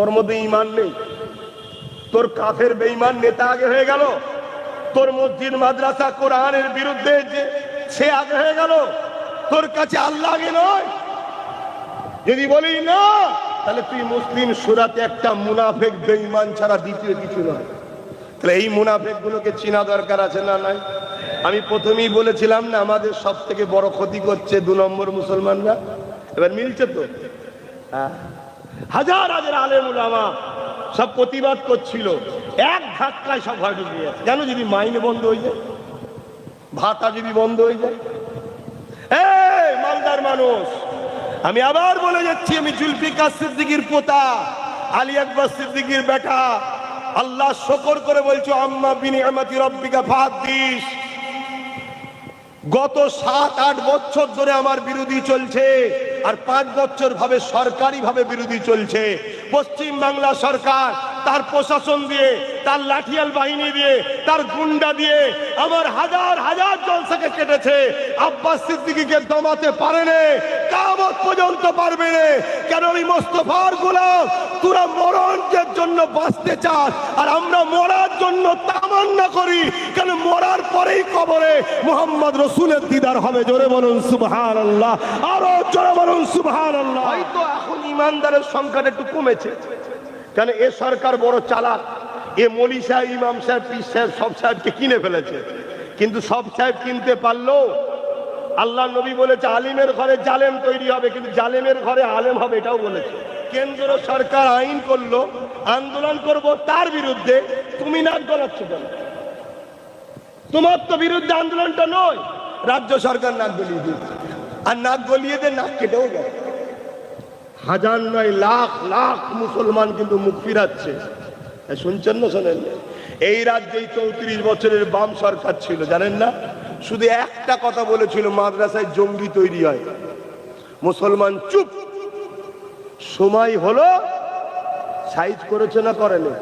তোর মধ্যে ঈমান নেই, তোর কাফের বেঈমান নেতা আগে হয়ে গেল, তোর মসজিদ মাদ্রাসা কোরআনের বিরুদ্ধে যে সে আগে হয়ে গেল, তোর কাছে আল্লাহ আগে নয়। যদি বলি না, তাহলে তুই মুসলিম সুরাতে একটা মুনাফেক বেঈমান ছাড়া দ্বিতীয় কিছু নয়। তাহলে এই মুনাফেক গুলোকে চিনা দরকার আছে না নাই? আমি প্রথমেই বলেছিলাম না, আমাদের সব থেকে বড় ক্ষতি করছে 2 নম্বর মুসলমানরা। এবার মিলছে তো? হাজার হাজার আলেম উলামা সব প্রতিবাদ করছিল, এক ধাক্কায় সব হয়ে গিয়ে কেন? যদি মাইনে বন্ধ হয়ে যায়, ভাতা যদি বন্ধ হয়ে যায়। এই মালদার মানুষ, আমি আবার বলে যাচ্ছি, আমি জুলফিকার সিদ্দিকীর পোতা, আলী আকবর সিদ্দিকীর বেটা। আল্লাহ শুকর করে বলছো, আম্মা বিনিআমাতি রাব্বিকা ফাহাদ্দিস। গত 7-8 বছর ধরে আমার বিরোধী চলছে, আর 5 বছর ভাবে সরকারি ভাবে বিরোধী চলছে। পশ্চিম বাংলা সরকার তার প্রশাসন দিয়ে, তার লাঠিয়াল বাহিনী দিয়ে, তার গুন্ডা দিয়ে আমার হাজার হাজার জলসাকে কেটেছে। আব্বাস সিদ্দিকীকে দমাতে পারেনি, কিয়ামত পর্যন্ত পারবে না। কেন? ওই মোস্তফার গোলাম। তোরা মরণের জন্য বাঁচতে চাস, আর আমরা মরার জন্য তামান্না করি। কেন? মরার পরেই কবরে মুহাম্মদ রাসূলের দিদার হবে। জোরে বলুন সুবহানাল্লাহ, আরো জোরে বলুন সুবহানাল্লাহ। হয়তো এখন ইমানদারের সংখ্যাটা একটু কমেছে, কেন এ সরকার বড় চালাক। এ মৌলী সাহেব, ইমাম সাহেব, পীর সাহেব সব সাহেবকে কিনে ফেলেছে। কিন্তু সব সাহেব কিনতে পারলো? আল্লাহ নবী বলেছে আলিমের ঘরে জালেম তৈরি হবে, কিন্তু জালেমের ঘরে আলেম হবে, এটাও বলেছে। কেন্দ্র সরকার আইন করলো, আন্দোলন করব তার বিরুদ্ধে, তুমি নাক গলাচ্ছ কেন? তোমার তো বিরুদ্ধে আন্দোলনটা নয়, রাজ্য সরকার নাক গলিয়ে দিয়েছে। আর নাক গলিয়ে দিয়ে নাক কেটেও গেছে। হাজার নয়, লাখ লাখ মুসলমান কিন্তু মুখ ফিরাচ্ছে। শুনছেন না? শোনেন? এই রাজ্যে 34 বছরের বাম সরকার ছিল, জানেন না? শুধু একটা কথা বলেছিল, মাদ্রাসায় জঙ্গি তৈরি হয়। মুসলমান চুপ। সময় হলো, সাইজ করেছে না করেনি?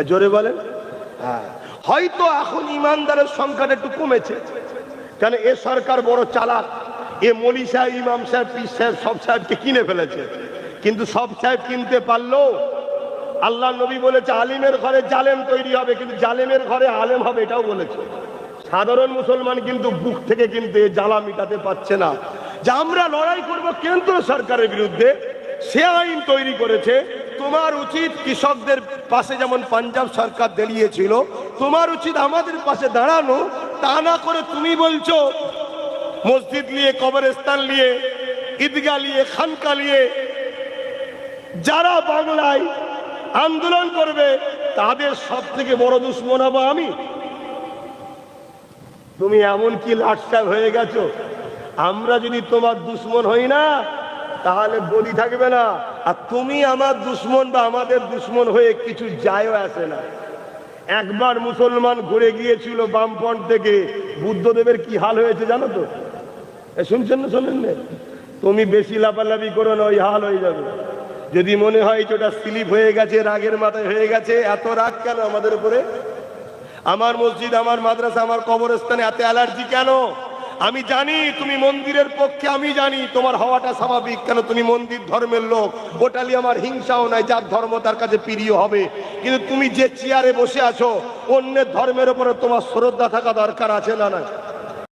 জোরে বলেন। হ্যাঁ, হয়তো এখন ইমানদারের সংখ্যাটা একটু কমেছে, কেন এ সরকার বড় চালাক। এ মৌলী সাহেব, ইমাম সাহেব, পীর সাহেব সব সাহেবকে কিনে ফেলেছে। কিন্তু সব সাহেব কিনতে পারলো? আল্লাহ নবী বলেছে আলিমের ঘরে জালেম তৈরি হবে, কিন্তু জালেমের ঘরে আলেম হবে, এটাও বলেছে। সাধারণ মুসলমান কিন্তু বুক থেকে কিন্তু এই জ্বালা মিটাতে পারছে না, যে আমরা লড়াই করব কেন্দ্র সরকারের বিরুদ্ধে। সে আইন তৈরি করেছে। তোমার উচিত কৃষকদের পাশে যেমন পাঞ্জাব সরকার দাঁড়িয়েছিল, তোমার উচিত আমাদের পাশে দাঁড়ানো। তা না করে তুমি বলছো মসজিদ নিয়ে, কবরস্থান নিয়ে, ঈদগাহ নিয়ে, খানকা নিয়ে যারা বাংলায় আন্দোলন করবে তাদের সব থেকে বড় দুশ্মন হবো আমি। তুমি এমন কি লাটসাপ হয়ে গেছো, আমরা যদি তোমার দুশ্মন হই না তাহলে গদি থাকবে না। আর তুমি আমার দুশ্মন বা আমাদের দুশ্মন হয়ে কিছু যায়ও আসে না। একবার মুসলমান ঘুরে গিয়েছিল বামফ্রন্ট থেকে, বুদ্ধদেবের কি হাল হয়েছে জানো তো? শুনছেন না? শোনেন না? তুমি বেশি লাফালাফি করো না, ওই হাল হয়ে যাবে। যদি মনে হয় ওটা স্লিপ হয়ে গেছে, রাগের মাথায় হয়ে গেছে, এত রাগ কেন আমাদের উপরে? আমার মসজিদ, আমার মাদ্রাসা, আমার কবরস্থানে এত অ্যালার্জি কেন? আমি জানি তুমি মন্দিরের পক্ষে, আমি জানি তোমার হওয়াটা স্বাভাবিক। কেন? তুমি মন্দির ধর্মের লোক, ওটালি আমার হিংসাও নাই, যার ধর্ম তার কাছে প্রিয় হবে। কিন্তু তুমি যে চেয়ারে বসে আছো, অন্যের ধর্মের উপরে তোমার শ্রদ্ধা থাকা দরকার আছে না? না?